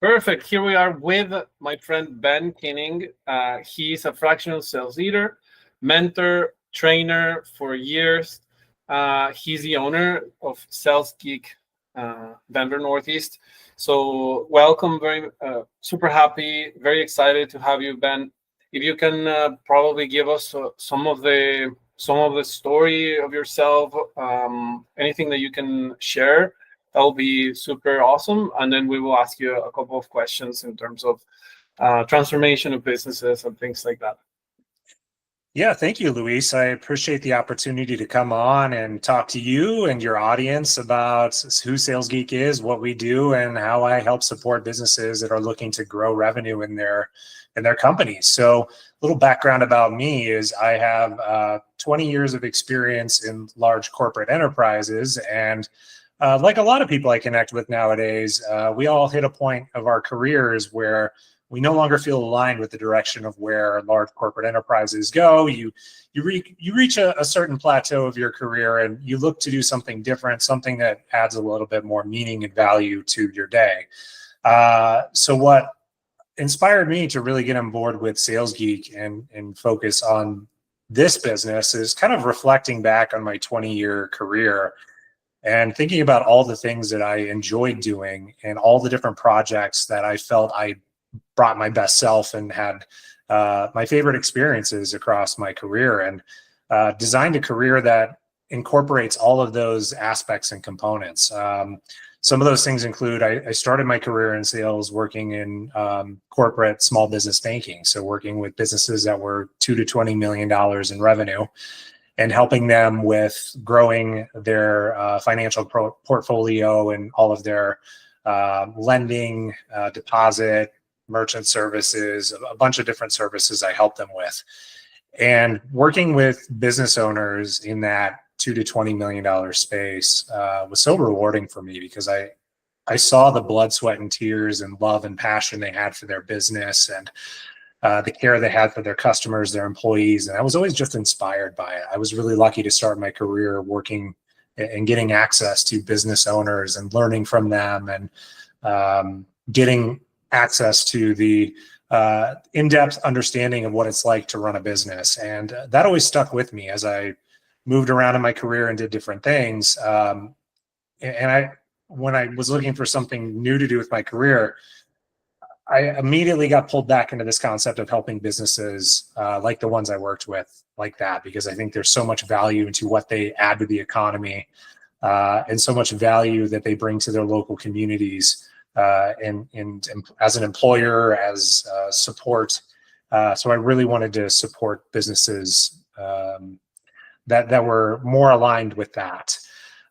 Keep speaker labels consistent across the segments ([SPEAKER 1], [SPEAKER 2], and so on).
[SPEAKER 1] Perfect. Here we are with my friend Ben Kinning. He's a fractional sales leader, mentor, trainer for years. He's the owner of Sales Geek Denver Northeast. So welcome, very super happy, very excited to have you, Ben. If you can probably give us some of the story of yourself, anything that you can share, that'll be super awesome. And then we will ask you a couple of questions in terms of transformation of businesses and things like that.
[SPEAKER 2] Yeah, thank you, Luis. I appreciate the opportunity to come on and talk to you and your audience about who Sales Geek is, what we do, and how I help support businesses that are looking to grow revenue in their companies. So, a little background about me is I have 20 years of experience in large corporate enterprises, and like a lot of people I connect with nowadays, we all hit a point of our careers where we no longer feel aligned with the direction of where large corporate enterprises go. You reach a certain plateau of your career and you look to do something different, something that adds a little bit more meaning and value to your day. So what inspired me to really get on board with Sales Geek and focus on this business is kind of reflecting back on my 20-year career and thinking about all the things that I enjoyed doing and all the different projects that I felt I brought my best self and had my favorite experiences across my career, and designed a career that incorporates all of those aspects and components. Some of those things include, I started my career in sales working in corporate small business banking. So working with businesses that were $2 to $20 million in revenue and helping them with growing their financial portfolio and all of their lending, deposit, merchant services, a bunch of different services I help them with. And working with business owners in that $2 to $20 million space was so rewarding for me because I saw the blood, sweat, and tears and love and passion they had for their business and the care they had for their customers, their employees. And I was always just inspired by it. I was really lucky to start my career working and getting access to business owners and learning from them and getting access to the in-depth understanding of what it's like to run a business. And that always stuck with me as I moved around in my career and did different things. When I was looking for something new to do with my career, I immediately got pulled back into this concept of helping businesses like the ones I worked with like that, because I think there's so much value into what they add to the economy and so much value that they bring to their local communities. And as an employer, as support. So I really wanted to support businesses that were more aligned with that.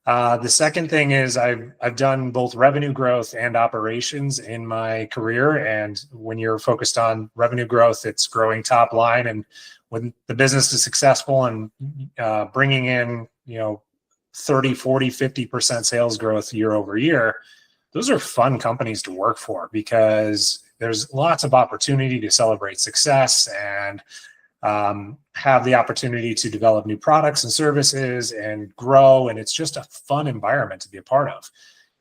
[SPEAKER 2] The second thing is I've done both revenue growth and operations in my career. And when you're focused on revenue growth, it's growing top line. And when the business is successful and bringing in, 30, 40, 50% sales growth year over year, those are fun companies to work for because there's lots of opportunity to celebrate success and have the opportunity to develop new products and services and grow. And it's just a fun environment to be a part of.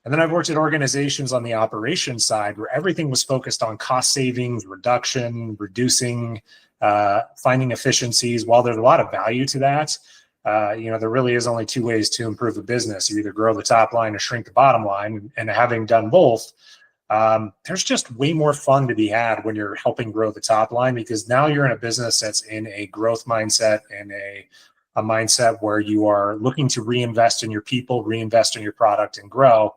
[SPEAKER 2] And then I've worked at organizations on the operations side where everything was focused on cost savings, reduction, reducing, finding efficiencies. While there's a lot of value to that, there really is only two ways to improve a business. You either grow the top line or shrink the bottom line. And having done both, there's just way more fun to be had when you're helping grow the top line, because now you're in a business that's in a growth mindset and a mindset where you are looking to reinvest in your people, reinvest in your product, and grow,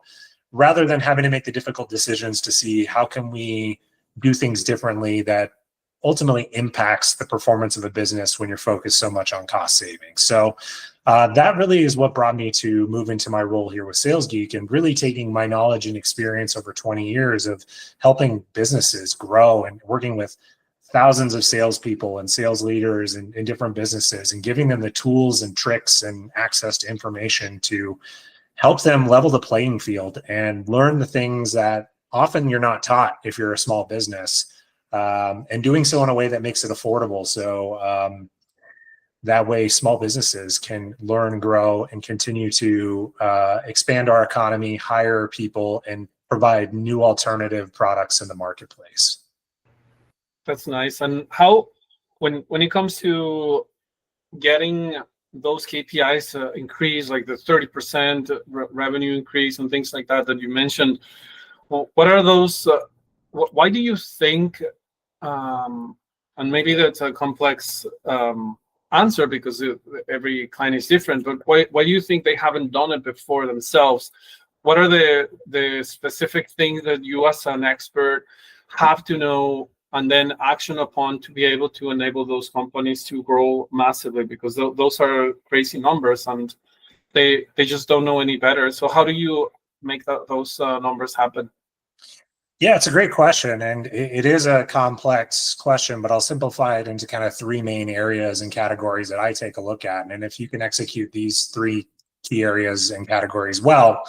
[SPEAKER 2] rather than having to make the difficult decisions to see how can we do things differently that ultimately impacts the performance of a business when you're focused so much on cost savings. So that really is what brought me to move into my role here with Sales Geek and really taking my knowledge and experience over 20 years of helping businesses grow and working with thousands of salespeople and sales leaders in different businesses and giving them the tools and tricks and access to information to help them level the playing field and learn the things that often you're not taught if you're a small business. And doing so in a way that makes it affordable. So that way small businesses can learn, grow, and continue to expand our economy, hire people, and provide new alternative products in the marketplace.
[SPEAKER 1] That's nice. And how, when it comes to getting those KPIs increase, like the 30% revenue increase and things like that you mentioned, well, what are those? Why do you think? And maybe that's a complex answer because every client is different. But why do you think they haven't done it before themselves? What are the specific things that you, as an expert, have to know and then action upon to be able to enable those companies to grow massively? Because those are crazy numbers, and they just don't know any better. So how do you make those numbers happen?
[SPEAKER 2] Yeah, it's a great question, and it is a complex question, but I'll simplify it into kind of three main areas and categories that I take a look at. And if you can execute these three key areas and categories well,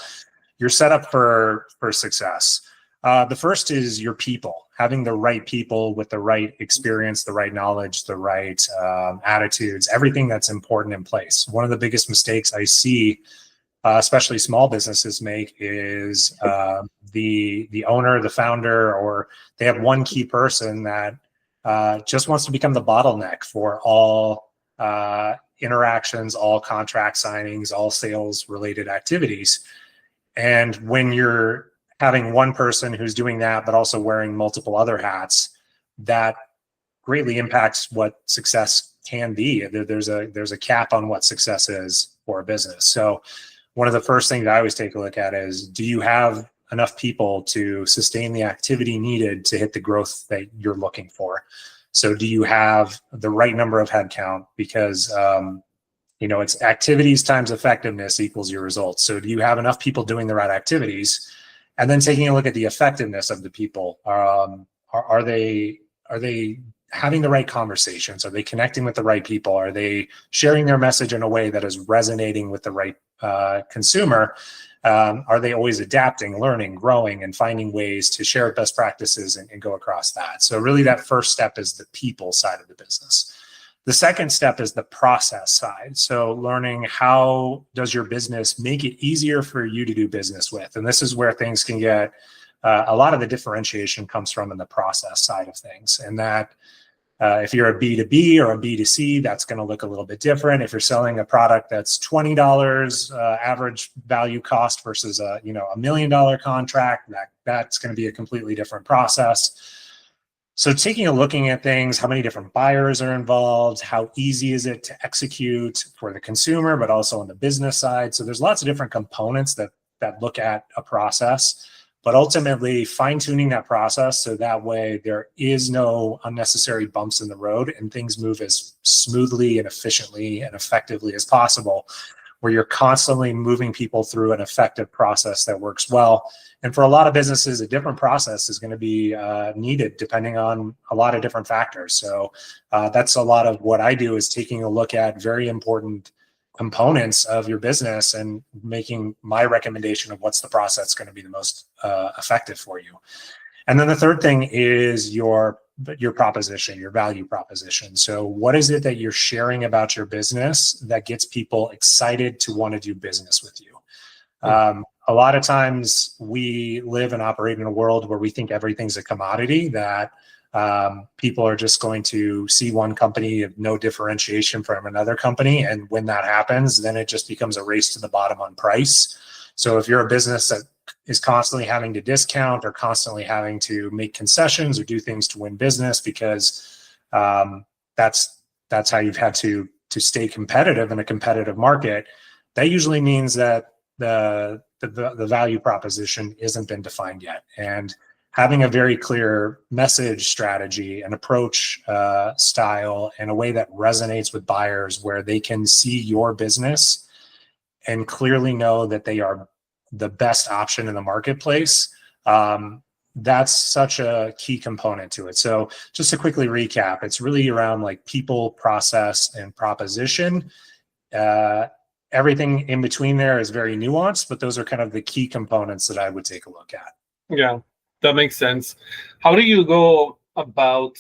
[SPEAKER 2] you're set up for success. The first is your people, having the right people with the right experience, the right knowledge, the right attitudes, everything that's important in place. One of the biggest mistakes I see, especially small businesses, make is the owner, the founder, or they have one key person that just wants to become the bottleneck for all interactions, all contract signings, all sales related activities. And when you're having one person who's doing that, but also wearing multiple other hats, that greatly impacts what success can be. There's a cap on what success is for a business. So one of the first things I always take a look at is, do you have enough people to sustain the activity needed to hit the growth that you're looking for? So do you have the right number of headcount? Because it's activities times effectiveness equals your results. So do you have enough people doing the right activities? And then taking a look at the effectiveness of the people. Are they having the right conversations? Are they connecting with the right people? Are they sharing their message in a way that is resonating with the right consumer? Are they always adapting, learning, growing, and finding ways to share best practices and go across that? So really that first step is the people side of the business. The second step is the process side. So learning, how does your business make it easier for you to do business with? And this is where things can get, a lot of the differentiation comes from in the process side of things. And that if you're a B2B or a B2C, that's going to look a little bit different. If you're selling a product that's $20 average value cost versus a $1 million contract, that's going to be a completely different process. So looking at things, how many different buyers are involved, how easy is it to execute for the consumer, but also on the business side. So there's lots of different components that look at a process, but ultimately fine-tuning that process so that way there is no unnecessary bumps in the road and things move as smoothly and efficiently and effectively as possible, where you're constantly moving people through an effective process that works well. And for a lot of businesses, a different process is going to be needed depending on a lot of different factors. So that's a lot of what I do, is taking a look at very important components of your business and making my recommendation of what's the process going to be the most effective for you. And then the third thing is your proposition, your value proposition. So what is it that you're sharing about your business that gets people excited to want to do business with you? A lot of times we live and operate in a world where we think everything's a commodity, that people are just going to see one company of no differentiation from another company. And when that happens, then it just becomes a race to the bottom on price. So if you're a business that is constantly having to discount or constantly having to make concessions or do things to win business because that's how you've had to stay competitive in a competitive market, that usually means that the value proposition isn't been defined yet. And having a very clear message strategy and approach style in a way that resonates with buyers, where they can see your business and clearly know that they are the best option in the marketplace, that's such a key component to it. So just to quickly recap, it's really around like people, process, and proposition. Everything in between there is very nuanced, but those are kind of the key components that I would take a look at.
[SPEAKER 1] Yeah, that makes sense. How do you go about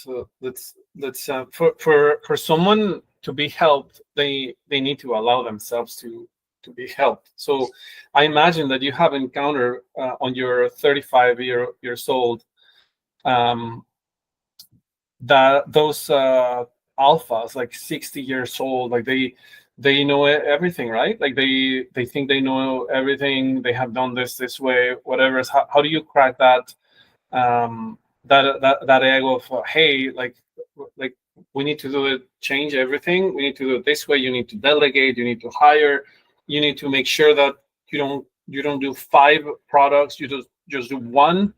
[SPEAKER 1] for someone to be helped, they need to allow themselves to be helped. So I imagine that you have encountered on your 35 years old, that those alphas, like 60 years old, like they know everything, right? Like they think they know everything. They have done this way, whatever. How do you crack that that egg of hey, like we need to do it, change everything. We need to do it this way. You need to delegate. You need to hire. You need to make sure that you don't do 5 products. You just do one,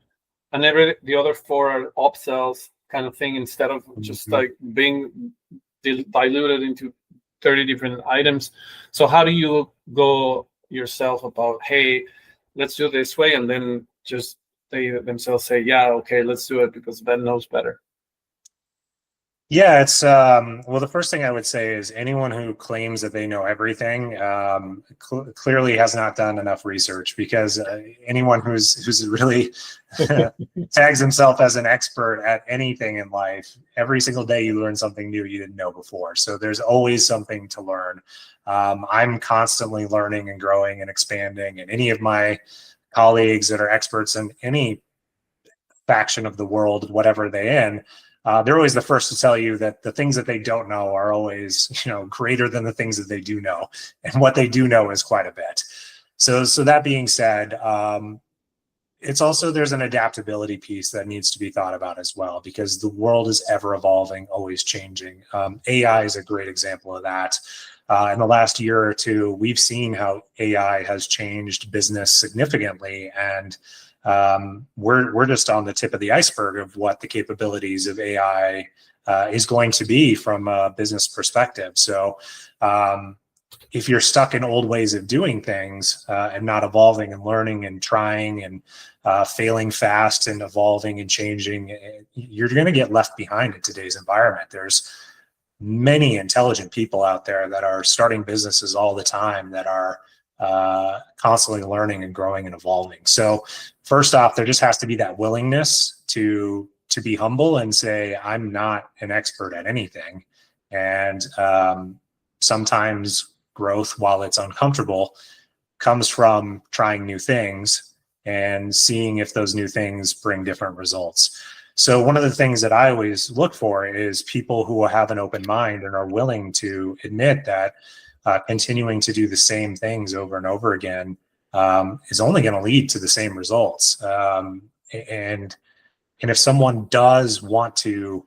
[SPEAKER 1] and the other 4 are upsells kind of thing, instead of just like being diluted into 30 different items. So how do you go yourself about, hey, let's do it this way, and then just they themselves say, yeah, okay, let's do it because Ben knows better?
[SPEAKER 2] Yeah, it's well, the first thing I would say is anyone who claims that they know everything clearly has not done enough research, because anyone who's really tags himself as an expert at anything in life, every single day you learn something new you didn't know before. So there's always something to learn. I'm constantly learning and growing and expanding, and any of my colleagues that are experts in any faction of the world, whatever they're in, they're always the first to tell you that the things that they don't know are always, greater than the things that they do know, and what they do know is quite a bit. So that being said, it's also, there's an adaptability piece that needs to be thought about as well, because the world is ever evolving, always changing. AI is a great example of that. In the last year or two, we've seen how AI has changed business significantly, and we're just on the tip of the iceberg of what the capabilities of AI is going to be from a business perspective. So if you're stuck in old ways of doing things and not evolving and learning and trying and failing fast and evolving and changing, you're going to get left behind in today's environment. There's many intelligent people out there that are starting businesses all the time, that are constantly learning and growing and evolving. So first off, there just has to be that willingness to be humble and say, I'm not an expert at anything. And sometimes growth, while it's uncomfortable, comes from trying new things and seeing if those new things bring different results. So one of the things that I always look for is people who have an open mind and are willing to admit that continuing to do the same things over and over again is only going to lead to the same results. And if someone does want to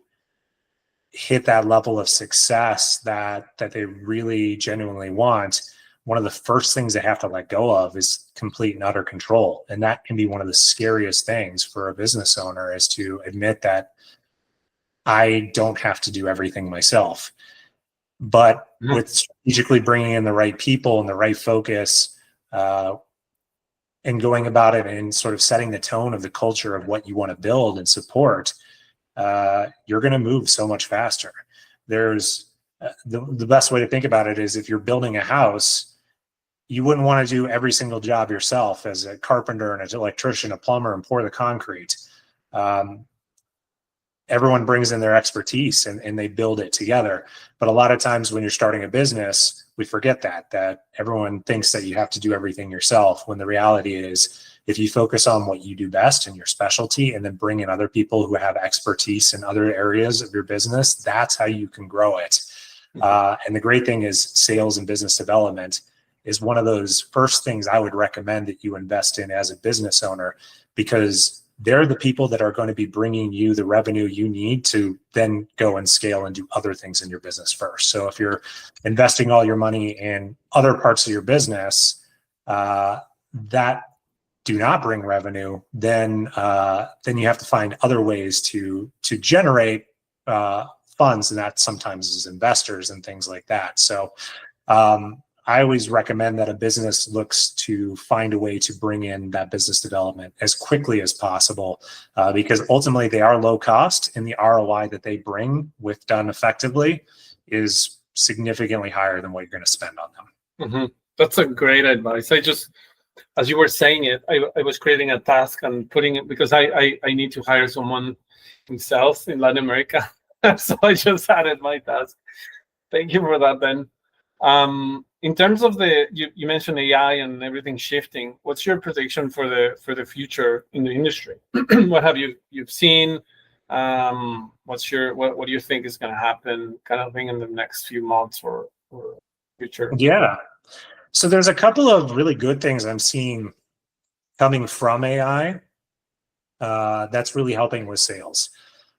[SPEAKER 2] hit that level of success that they really genuinely want, one of the first things they have to let go of is complete and utter control. And that can be one of the scariest things for a business owner, is to admit that I don't have to do everything myself. But with strategically bringing in the right people and the right focus, and going about it and sort of setting the tone of the culture of what you want to build and support, you're going to move so much faster. There's the best way to think about it is, if you're building a house, you wouldn't want to do every single job yourself as a carpenter and an electrician, a plumber, and pour the concrete. Everyone brings in their expertise and they build it together. But a lot of times when you're starting a business, we forget that everyone thinks that you have to do everything yourself, when the reality is, if you focus on what you do best and your specialty, and then bring in other people who have expertise in other areas of your business, that's how you can grow it. And the great thing is, sales and business development is one of those first things I would recommend that you invest in as a business owner, because they're the people that are going to be bringing you the revenue you need to then go and scale and do other things in your business first. So if you're investing all your money in other parts of your business that do not bring revenue, then you have to find other ways to generate funds, and that sometimes is investors and things like that. So I always recommend that a business looks to find a way to bring in that business development as quickly as possible, because ultimately they are low cost, and the ROI that they bring, with done effectively, is significantly higher than what you're going to spend on them.
[SPEAKER 1] Mm-hmm. That's a great advice. I just, as you were saying it, I was creating a task and putting it, because I need to hire someone in sales in Latin America. So I just added my task. Thank you for that, Ben. In terms of you mentioned AI and everything shifting. What's your prediction for the future in the industry? What have you've seen? What do you think is going to happen, kind of thing, in the next few months or future?
[SPEAKER 2] Yeah. So there's a couple of really good things I'm seeing coming from AI that's really helping with sales.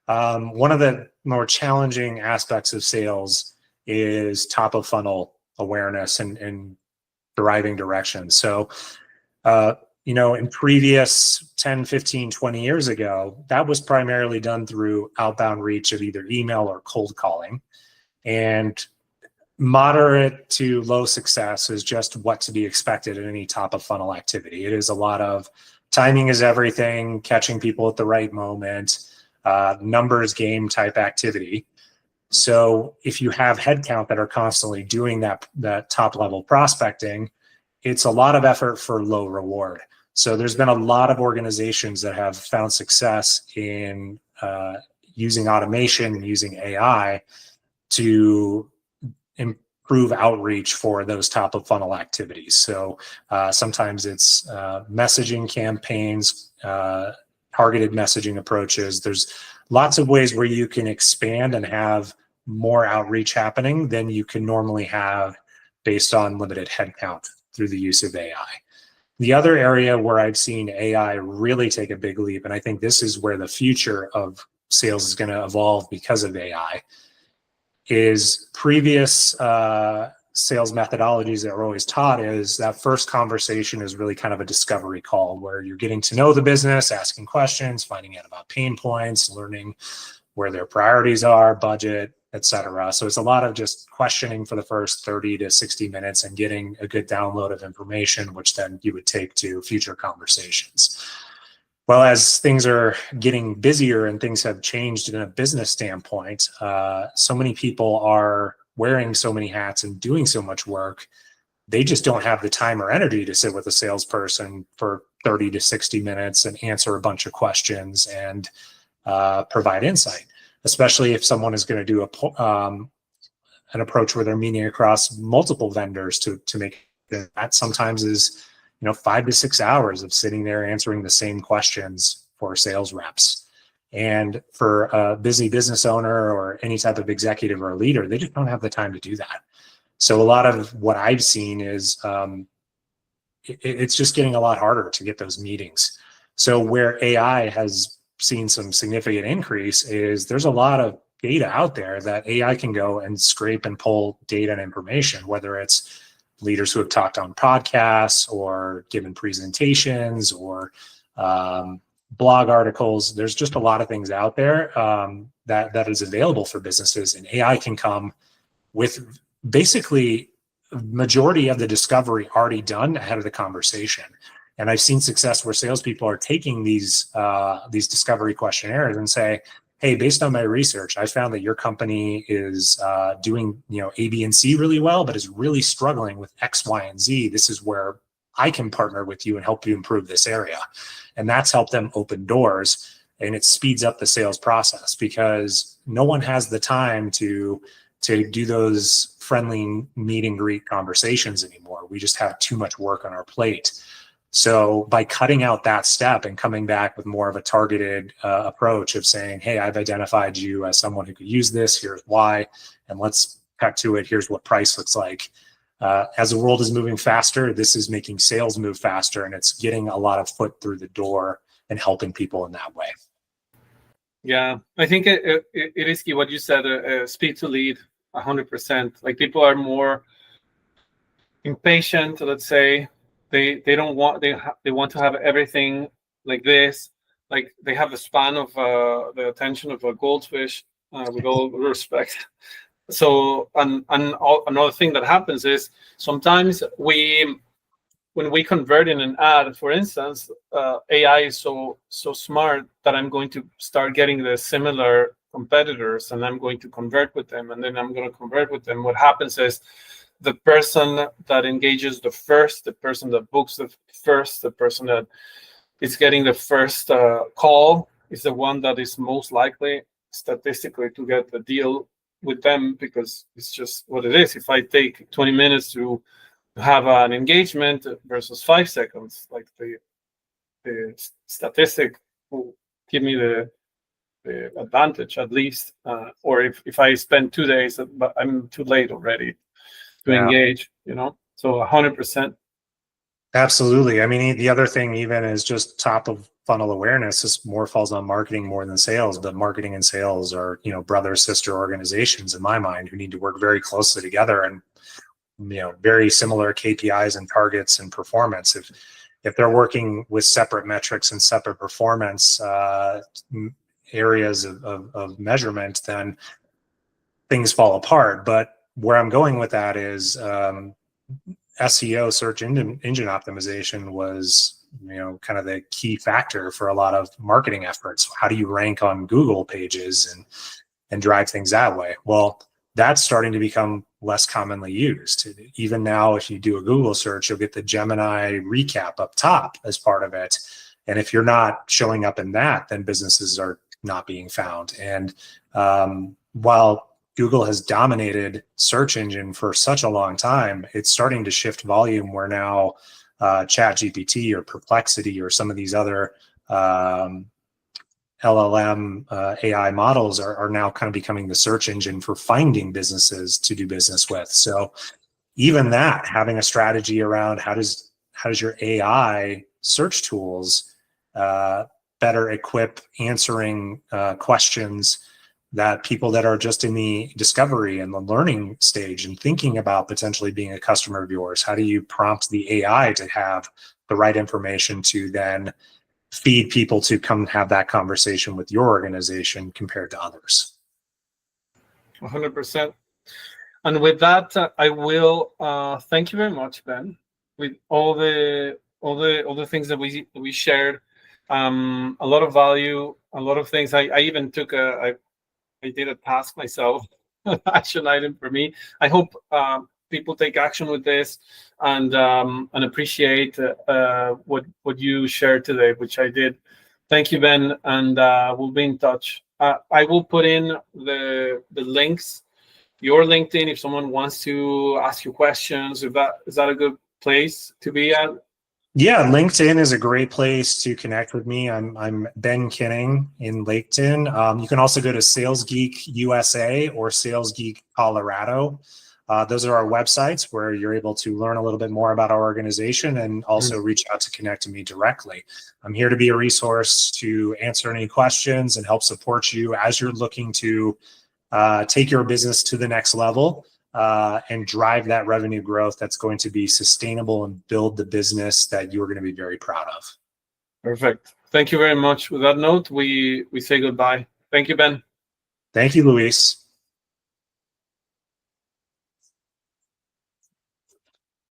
[SPEAKER 2] One of the more challenging aspects of sales is top of funnel awareness and deriving direction. So, in previous 10, 15, 20 years ago, that was primarily done through outbound reach of either email or cold calling. And moderate to low success is just what to be expected in any top of funnel activity. It is a lot of timing is everything, catching people at the right moment, numbers game type activity. So if you have headcount that are constantly doing that top level prospecting, it's a lot of effort for low reward. So there's been a lot of organizations that have found success in using automation and using AI to improve outreach for those top of funnel activities. So sometimes it's messaging campaigns, targeted messaging approaches. There's lots of ways where you can expand and have more outreach happening than you can normally have based on limited headcount through the use of AI. The other area where I've seen AI really take a big leap, and I think this is where the future of sales is going to evolve because of AI, is previous sales methodologies that were always taught is that first conversation is really kind of a discovery call where you're getting to know the business, asking questions, finding out about pain points, learning where their priorities are, budget, etc. So it's a lot of just questioning for the first 30 to 60 minutes and getting a good download of information, which then you would take to future conversations. Well, as things are getting busier and things have changed in a business standpoint, so many people are wearing so many hats and doing so much work, they just don't have the time or energy to sit with a salesperson for 30 to 60 minutes and answer a bunch of questions and provide insight, especially if someone is going to do an approach where they're meeting across multiple vendors to make that. Sometimes is 5 to 6 hours of sitting there answering the same questions for sales reps. And for a busy business owner or any type of executive or a leader, they just don't have the time to do that. So a lot of what I've seen is it's just getting a lot harder to get those meetings. So where AI has seen some significant increase is there's a lot of data out there that AI can go and scrape and pull data and information, whether it's leaders who have talked on podcasts or given presentations or blog articles. There's just a lot of things out there that is available for businesses, and AI can come with basically majority of the discovery already done ahead of the conversation. And I've seen success where salespeople are taking these discovery questionnaires and say, hey, based on my research, I found that your company is doing A, B, and C really well, but is really struggling with X, Y, and Z. This is where I can partner with you and help you improve this area. And that's helped them open doors, and it speeds up the sales process because no one has the time to do those friendly meet and greet conversations anymore. We just have too much work on our plate. So by cutting out that step and coming back with more of a targeted approach of saying, hey, I've identified you as someone who could use this, here's why, and let's cut to it, here's what price looks like. As the world is moving faster, this is making sales move faster, and it's getting a lot of foot through the door and helping people in that way.
[SPEAKER 1] Yeah, I think it is key what you said, speed to lead, 100%. Like, people are more impatient, let's say. They don't want, they want to have everything like this. Like, they have the span of the attention of a goldfish, with all respect. So, another thing that happens is sometimes when we convert in an ad, for instance, AI is so smart that I'm going to start getting the similar competitors, and I'm going to convert with them, and then I'm going to convert with them. What happens is the person that engages the first, the person that books the first, the person that is getting the first call is the one that is most likely statistically to get the deal with them because it's just what it is. If I take 20 minutes to have an engagement versus 5 seconds, like the statistic will give me the advantage at least. Or if I spend 2 days, but I'm too late already to engage, so 100%.
[SPEAKER 2] Absolutely. I mean, the other thing even is just top of funnel awareness. This more falls on marketing more than sales, but marketing and sales are, brother, sister organizations in my mind who need to work very closely together and, very similar KPIs and targets and performance. If they're working with separate metrics and separate performance areas of measurement, then things fall apart. But where I'm going with that is SEO, search engine optimization, was kind of the key factor for a lot of marketing efforts. How do you rank on Google pages and drive things that way? Well, that's starting to become less commonly used. Even now, if you do a Google search, you'll get the Gemini recap up top as part of it. And if you're not showing up in that, then businesses are not being found. And while Google has dominated search engine for such a long time, it's starting to shift volume where now ChatGPT or Perplexity or some of these other LLM AI models are now kind of becoming the search engine for finding businesses to do business with. So even that, having a strategy around how does your AI search tools better equip answering questions that people that are just in the discovery and the learning stage and thinking about potentially being a customer of yours, how do you prompt the AI to have the right information to then feed people to come have that conversation with your organization compared to others?
[SPEAKER 1] 100%. And with that, I will thank you very much, Ben, with all the things that we shared. A lot of value, a lot of things. I even took I did a task myself, action item for me. I hope people take action with this and appreciate what you shared today, which I did. Thank you, Ben, and we'll be in touch. I will put in the links, your LinkedIn, if someone wants to ask you questions. Is that a good place to be at?
[SPEAKER 2] Yeah, LinkedIn is a great place to connect with me. I'm Ben Kinning in LinkedIn. You can also go to Sales Geek USA or Sales Geek Colorado. Those are our websites where you're able to learn a little bit more about our organization and also reach out to connect to me directly. I'm here to be a resource to answer any questions and help support you as you're looking to take your business to the next level. And drive that revenue growth that's going to be sustainable and build the business that you're going to be very proud of.
[SPEAKER 1] Perfect. Thank you very much. With that note, we say goodbye. Thank you, Ben.
[SPEAKER 2] Thank you, Luis.